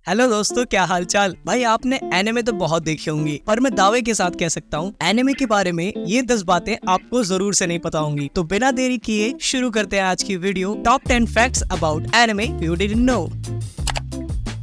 Hello दोस्तों, क्या हालचाल। भाई आपने एनिमे तो बहुत देखी होंगी, पर मैं दावे के साथ कह सकता हूँ एनिमे के बारे में ये 10 बातें आपको जरूर से नहीं पता होंगी। तो बिना देरी किए शुरू करते हैं आज की video, top 10 facts about anime you didn't know.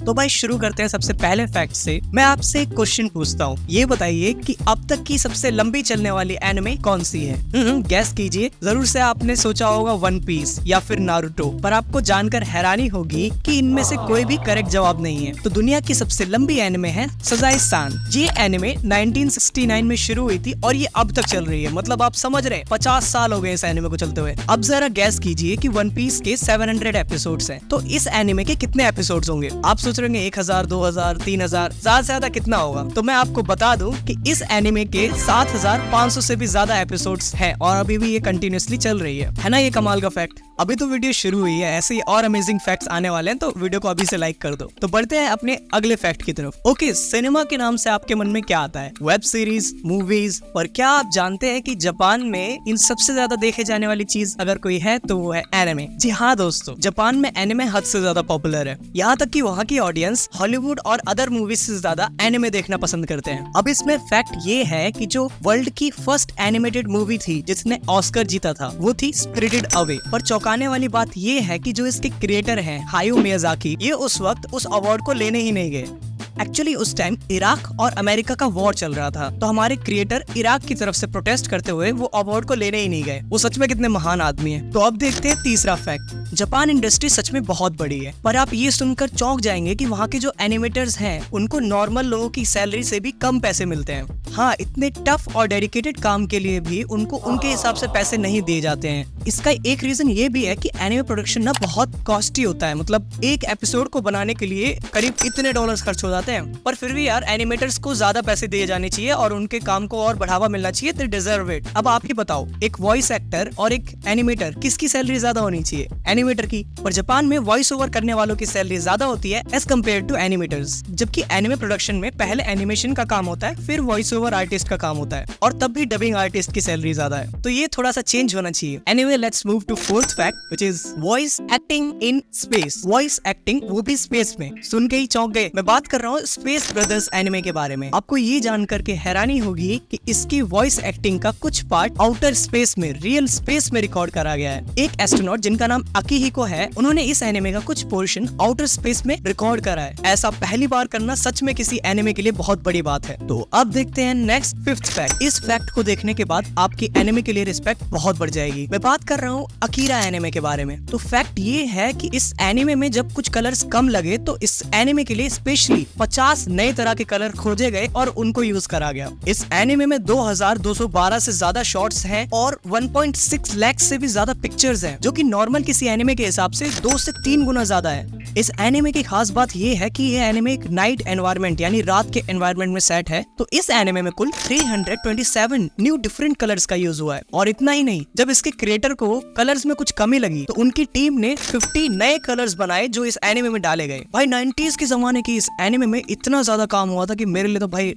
तो भाई शुरू करते हैं सबसे पहले फैक्ट से। मैं आपसे एक क्वेश्चन पूछता हूँ, ये बताइए कि अब तक की सबसे लंबी चलने वाली एनिमे कौन सी है? गैस कीजिए। जरूर से आपने सोचा होगा वन पीस या फिर नारुतो, पर आपको जानकर हैरानी होगी कि इनमें से कोई भी करेक्ट जवाब नहीं है। तो दुनिया की सबसे लंबी एनिमे है सजाए-सान। ये एनिमे 1969 में शुरू हुई थी और ये अब तक चल रही है। मतलब आप समझ रहे हैं 50 साल हो गए इस एनिमे को चलते हुए। अब जरा गैस कीजिए कि वन पीस के 700 एपिसोड्स हैं, तो इस एनिमे के कितने एपिसोड्स होंगे? आप सोच रहे होंगे 1000, 2000, 3000, ज्यादा से ज्यादा कितना होगा? तो मैं आपको बता दूं कि इस एनिमे के 7500 से भी ज्यादा एपिसोड्स हैं और अभी भी ये कंटिन्यूअसली चल रही है ना? ये कमाल का फैक्ट। अभी तो वीडियो शुरू हुई है, ऐसे ही और अमेजिंग फैक्ट्स आने वाले हैं, तो वीडियो को अभी से लाइक कर दो। तो बढ़ते हैं अपने अगले फैक्ट की तरफ। ओके, सिनेमा के नाम से आपके मन में क्या आता है? Web series, movies. और क्या आप जानते हैं कि जापान में इन सबसे ज्यादा देखे जाने वाली चीज अगर कोई है तो वो है एनिमे। जी हाँ दोस्तों, जापान में एनिमे हद से ज्यादा पॉपुलर है। यहाँ तक कि वहाँ की ऑडियंस हॉलीवुड और अदर मूवीज से ज्यादा एनिमे देखना पसंद करते हैं। अब इसमें फैक्ट ये है कि जो वर्ल्ड की फर्स्ट एनिमेटेड मूवी थी जिसने ऑस्कर जीता था, वो थी स्पिरिटेड अवे। पर चौंकाने वाली बात ये है कि जो इसके क्रिएटर हैं हायो मियाजाकी, ये उस वक्त उस अवार्ड को लेने ही नहीं गए। एक्चुअली उस टाइम इराक और अमेरिका का वॉर चल रहा था, तो हमारे क्रिएटर इराक की तरफ से प्रोटेस्ट करते हुए वो अवार्ड को लेने ही नहीं गए। वो सच में कितने महान आदमी हैं। तो अब देखते हैं तीसरा फैक्ट। जापान इंडस्ट्री सच में बहुत बड़ी है, पर आप ये सुनकर चौंक जाएंगे कि वहाँ के जो एनिमेटर्स हैं उनको नॉर्मल लोगों की सैलरी से भी कम पैसे मिलते हैं। हाँ, इतने टफ और डेडिकेटेड काम के लिए भी उनको उनके हिसाब से पैसे नहीं दिए जाते हैं। इसका एक रीजन ये भी है कि एनिमे प्रोडक्शन ना बहुत कॉस्टली होता है। मतलब एक एपिसोड को बनाने के लिए करीब इतने डॉलर्स खर्च हो जाते हैं। पर फिर भी यार एनिमेटर्स को ज्यादा पैसे दिए जाने चाहिए और उनके काम को और बढ़ावा मिलना चाहिए। They deserve it. अब आप ही बताओ, एक वॉइस एक्टर और एक एनिमेटर, किसकी सैलरी ज्यादा होनी चाहिए? एनिमेटर की। पर जापान में वॉइस ओवर करने वालों की सैलरी ज्यादा होती है एज कम्पेयर टू एनिमेटर्स। जबकि एनिमे प्रोडक्शन में पहले एनिमेशन का काम होता है, फिर वॉइस ओवर आर्टिस्ट का काम होता है, और तब भी डबिंग आर्टिस्ट की सैलरी ज्यादा है। तो ये थोड़ा सा चेंज होना चाहिए। Anyway, let's move to fourth fact, which is voice acting in space. Voice acting, वो भी स्पेस में। सुन के ही चौंक गए। मैं बात कर रहा हूँ स्पेस ब्रदर्स एनिमे के बारे में। आपको ये जानकर के हैरानी होगी कि इसकी वॉइस एक्टिंग का कुछ पार्ट आउटर स्पेस में, रियल स्पेस में रिकॉर्ड करा गया है। एक एस्ट्रोनॉट जिनका नाम अकीहिको है, उन्होंने इस एनिमे का कुछ पोर्शन आउटर स्पेस में रिकॉर्ड करा है। ऐसा पहली बार करना सच में किसी एनिमे के लिए बहुत बड़ी बात है। तो अब देखते हैं नेक्स्ट फिफ्थ फैक्ट। इस फैक्ट को देखने के बाद आपकी एनिमे के लिए रिस्पेक्ट बहुत बढ़ जाएगी। मैं बात कर रहा हूँ अकीरा एनिमे के बारे में। तो फैक्ट ये है कि इस एनिमे में जब कुछ कलर्स कम लगे तो इस एनिमे के लिए स्पेशली 50 नए तरह के कलर खोजे गए और उनको यूज करा गया। इस एनिमे में 2212 से ज्यादा शॉट्स हैं और 1.6 लाख से भी ज्यादा पिक्चर्स हैं, जो कि नॉर्मल किसी एनिमे के हिसाब से 2 से 3 गुना ज्यादा है। इस एनिमे की खास बात ये है कि ये एनिमे एक नाइट एनवायरनमेंट यानी रात के एनवायरनमेंट में सेट है। तो इस एनिमे में कुल 327 न्यू डिफरेंट कलर्स का यूज हुआ है। और इतना ही नहीं, जब इसके क्रिएटर को कलर्स में कुछ कमी लगी तो उनकी टीम ने 50 नए कलर्स बनाए जो इस एनिमे में डाले गए। भाई 90s के जमाने की इस एनिमे में इतना ज्यादा काम हुआ था कि मेरे लिए तो भाई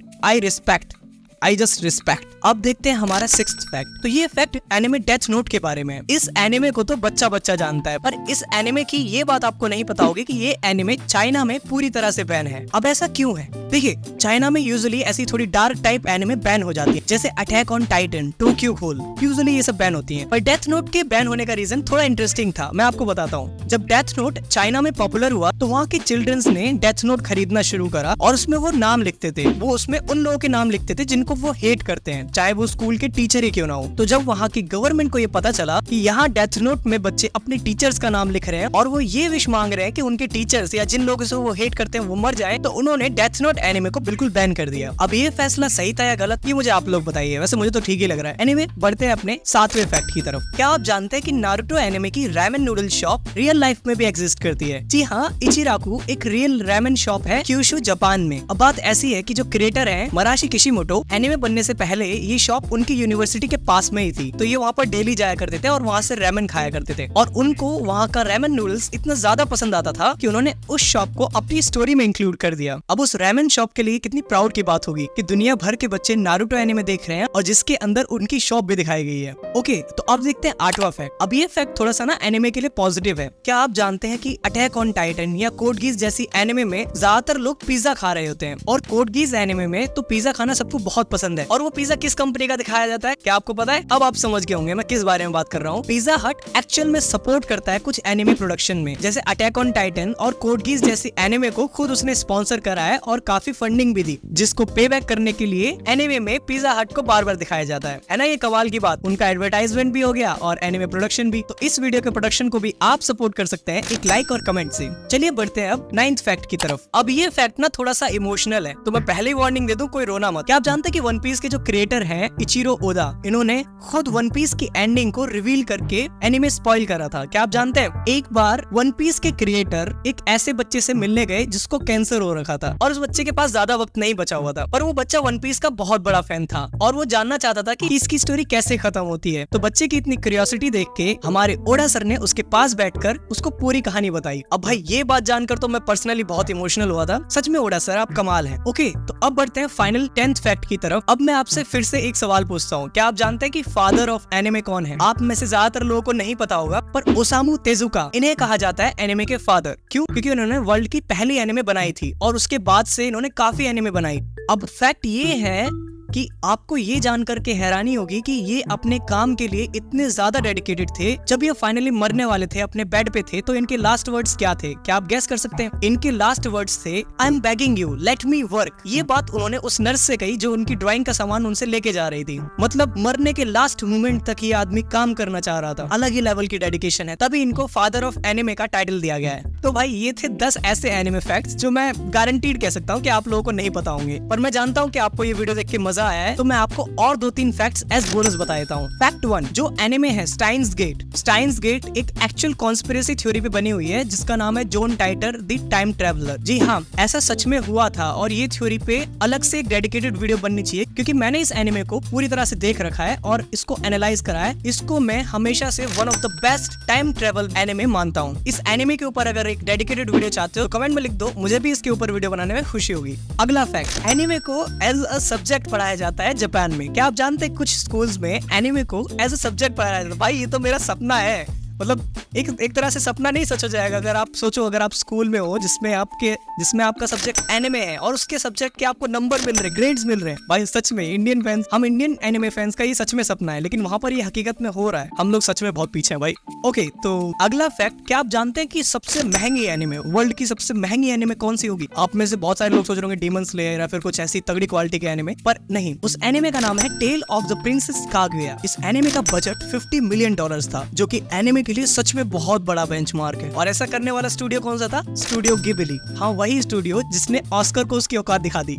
आई जस्ट रिस्पेक्ट। अब देखते हैं हमारा सिक्स्थ फैक्ट। तो ये फैक्ट एनिमे डेथ नोट के बारे में है। इस एनिमे को तो बच्चा जानता है, पर इस एनिमे की ये बात आपको नहीं पता होगी कि ये एनिमे चाइना में पूरी तरह से बैन है। अब ऐसा क्यों है? देखिए, चाइना में यूजुअली ऐसी थोड़ी डार्क टाइप एनिमे बैन हो जाती है, जैसे अटैक ऑन टाइटन, टोक्यो घोल, यूजुअली ये सब बैन होती हैं। पर डेथ नोट के बैन होने का रीजन थोड़ा इंटरेस्टिंग था, मैं आपको बताता हूँ। जब डेथ नोट चाइना में पॉपुलर हुआ तो वहाँ के चिल्ड्रंस ने डेथ नोट खरीदना शुरू करा और उसमें वो नाम लिखते थे। वो उसमें उन लोगों के नाम लिखते थे जिनको वो हेट करते हैं, चाहे वो स्कूल के टीचर ही क्यों ना हो। तो जब वहाँ की गवर्नमेंट को ये पता चला कि यहाँ डेथ नोट में बच्चे अपने टीचर्स का नाम लिख रहे हैं और वो ये विश मांग रहे हैं कि उनके टीचर्स या जिन लोगों से वो हेट करते हैं वो मर जाए, तो उन्होंने डेथ नोट एनिमे को बिल्कुल बैन कर दिया। अब ये फैसला सही था या गलत, ये मुझे आप लोग बताइए। वैसे मुझे तो ठीक ही लग रहा है। एनीवे, बढ़ते हैं अपने 7वें फैक्ट की तरफ। क्या आप जानते हैं कि नारुतो एनिमे की रैमेन नूडल शॉप रियल लाइफ में भी एग्जिस्ट करती है? जी हाँ, इचिराकू एक रियल रैमेन शॉप है क्यूशु, जापान में। अब बात ऐसी है कि जो क्रिएटर है मराशी किशिमोटो, एनिमे बनने से पहले ये शॉप उनकी यूनिवर्सिटी के पास में ही थी, तो ये वहाँ पर डेली जाया करते थे और वहाँ से रेमन खाया करते थे। और उनको वहाँ का रेमन नूडल्स इतना ज्यादा पसंद आता था कि उन्होंने उस शॉप को अपनी स्टोरी में इंक्लूड कर दिया। अब उस रेमन शॉप के लिए कितनी प्राउड की बात होगी कि दुनिया भर के बच्चे नारुतो एनिमे देख रहे हैं और जिसके अंदर उनकी शॉप भी दिखाई गई है। ओके, तो अब देखते हैं 8वां फैक्ट। अब ये फैक्ट थोड़ा सा ना एनिमे के लिए पॉजिटिव है। क्या आप जानते हैं कि अटैक ऑन टाइटन या कोड गीस जैसी एनिमे में ज्यादातर लोग पिज्जा खा रहे होते हैं, और कोड गीस एनिमे में तो पिज्जा खाना सबको बहुत पसंद है। और वो पिज्जा किस कंपनी का दिखाया जाता है, क्या आपको पता है? अब आप समझ गए होंगे मैं किस बारे में बात कर रहा हूँ। पिज्जा हट एक्चुअल में सपोर्ट करता है कुछ एनिमे प्रोडक्शन में, जैसे अटैक ऑन टाइटन और कोड गीस जैसी एनिमे को खुद उसने स्पॉन्सर करा है और काफी फंडिंग भी दी, जिसको पे बैक करने के लिए एनिमे में पिज्जा हट को बार बार दिखाया जाता है ना। ये कमाल की बात, उनका एडवर्टाइजमेंट भी हो गया और एनिमे प्रोडक्शन भी। तो इस वीडियो के प्रोडक्शन को भी आप सपोर्ट कर सकते हैं एक लाइक और कमेंट से। चलिए बढ़ते हैं अब 9th फैक्ट की तरफ। अब ये फैक्ट ना थोड़ा सा इमोशनल है, तो मैं पहले ही वार्निंग दे दूं, कोई रोना मत। क्या आप जानते हैं कि वन पीस के जो क्रिएटर हैं इचिरो ओदा, इन्होंने खुद वन पीस की एंडिंग को रिवील करके एनिमे स्पॉइल करा था। क्या आप जानते हैं, एक बार वन पीस के क्रिएटर एक ऐसे बच्चे से मिलने गए जिसको कैंसर हो रखा था और उस बच्चे के पास ज्यादा वक्त नहीं बचा हुआ था, पर वो बच्चा वन पीस का बहुत बड़ा फैन था और वो जानना चाहता था कि इसकी स्टोरी कैसे खत्म होती है। तो बच्चे की इतनी क्यूरियोसिटी देख के हमारे ओडा सर ने उसके पास बैठकर उसको पूरी कहानी बताई। अब भाई ये बात जानकर तो मैं पर्सनली बहुत इमोशनल हुआ था। सच में ओडा सर आप कमाल हैं। ओके, तो अब बढ़ते हैं फाइनल 10th फैक्ट की तरफ। अब मैं आपसे फिर से एक सवाल पूछता हूँ, क्या आप जानते हैं कि फादर ऑफ एनिमे कौन है? आप में से ज्यादातर लोगों को नहीं पता होगा, पर ओसामू तेजुका, इन्हें कहा जाता है एनिमे के फादर। क्यों? क्योंकि उन्होंने वर्ल्ड की पहली एनिमे बनाई थी और उसके बाद से इन्होंने काफी एनिमे बनाई। अब फैक्ट ये है कि आपको ये जानकर के हैरानी होगी कि ये अपने काम के लिए इतने ज्यादा डेडिकेटेड थे। जब ये फाइनली मरने वाले थे, अपने बेड पे थे, तो इनके लास्ट वर्ड्स क्या थे? क्या आप गेस कर सकते हैं? इनके लास्ट वर्ड्स थे, I am begging you let me work. ये बात उन्होंने उस नर्स से कही जो उनकी ड्राइंग का सामान उनसे लेके जा रही थी। मतलब मरने के लास्ट मोमेंट तक ये आदमी काम करना चाह रहा था। अलग ही लेवल की डेडिकेशन है, तभी इनको फादर ऑफ एनिमे का टाइटल दिया गया है। तो भाई ये थे 10 ऐसे एनिमे फैक्ट्स जो मैं गारंटीड कह सकता हूँ कि आप लोगों को नहीं पता होंगे, पर मैं जानता हूँ कि आपको ये वीडियो देख के मजा आया है, तो मैं आपको और 2-3 फैक्ट्स एज बोनस बता देता हूँ। फैक्ट 1, जो एनिमे है स्टाइन्स गेट। स्टाइन्स गेट एक एक्चुअल कॉन्स्पिरेसी थ्योरी पे बनी हुई है जिसका नाम है जॉन टाइटर द टाइम ट्रेवलर। जी हाँ, ऐसा सच में हुआ था और ये थ्योरी पे अलग से एक डेडिकेटेड वीडियो बननी चाहिए, क्योंकि मैंने इस एनिमे को पूरी तरह से देख रखा है और इसको एनालाइज करा है। इसको मैं हमेशा से one of the best time travel anime मानता हूँ। इस एनिमे के ऊपर अगर एक डेडिकेटेड वीडियो चाहते हो तो कमेंट में लिख दो, मुझे भी इसके ऊपर वीडियो बनाने में खुशी होगी। अगला फैक्ट, एनिमे को एज अ सब्जेक्ट पढ़ाया जाता है जापान में। क्या आप जानते हैं कुछ स्कूल्स में एनिमे को एज अ सब्जेक्ट पढ़ाया जाता है? भाई ये तो मेरा सपना है। मतलब एक तरह से सपना नहीं सच हो जाएगा अगर आप सोचो, अगर आप स्कूल में हो जिसमें आपका सब्जेक्ट एनिमे है और उसके सब्जेक्ट के आपको नंबर मिल रहे, ग्रेड्स मिल रहे हैं। भाई सच में हम इंडियन एनिमे फैंस का ये सच में सपना है, लेकिन वहाँ पर ये हकीकत में हो रहा है। हम लोग सच में बहुत पीछे हैं भाई। ओके, तो अगला फैक्ट, क्या आप जानते हैं कि सबसे महंगी एनिमे, वर्ल्ड की सबसे महंगी एनिमे कौन सी होगी? आप में से बहुत सारे लोग सोच रहे होंगे डीमन स्लेयर या फिर कुछ ऐसी तगड़ी क्वालिटी के एनिमे, पर नहीं। उस एनिमे का नाम है Tale of the Princess Kaguya. इस एनिमे का बजट $50 मिलियन था, जो कि एनिमे के लिए सच में बहुत बड़ा बेंचमार्क है। और ऐसा करने वाला स्टूडियो कौन सा था? Studio Ghibli. हाँ, वही स्टूडियो जिसने ऑस्कर को उसकी औकात दिखा दी।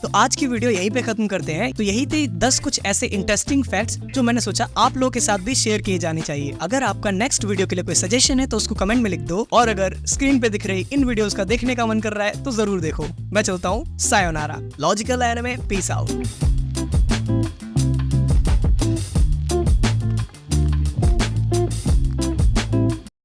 तो आज की वीडियो यहीं पे खत्म करते हैं। तो यही थे 10 कुछ ऐसे इंटरेस्टिंग फैक्ट्स जो मैंने सोचा आप लोगों के साथ भी शेयर किए जाने चाहिए। अगर आपका नेक्स्ट वीडियो के लिए कोई सजेशन है तो उसको कमेंट में लिख दो, और अगर स्क्रीन पे दिख रही इन वीडियोस का देखने का मन कर रहा है तो जरूर देखो। मैं चलता हूँ, sayonara. Logical anime, peace out.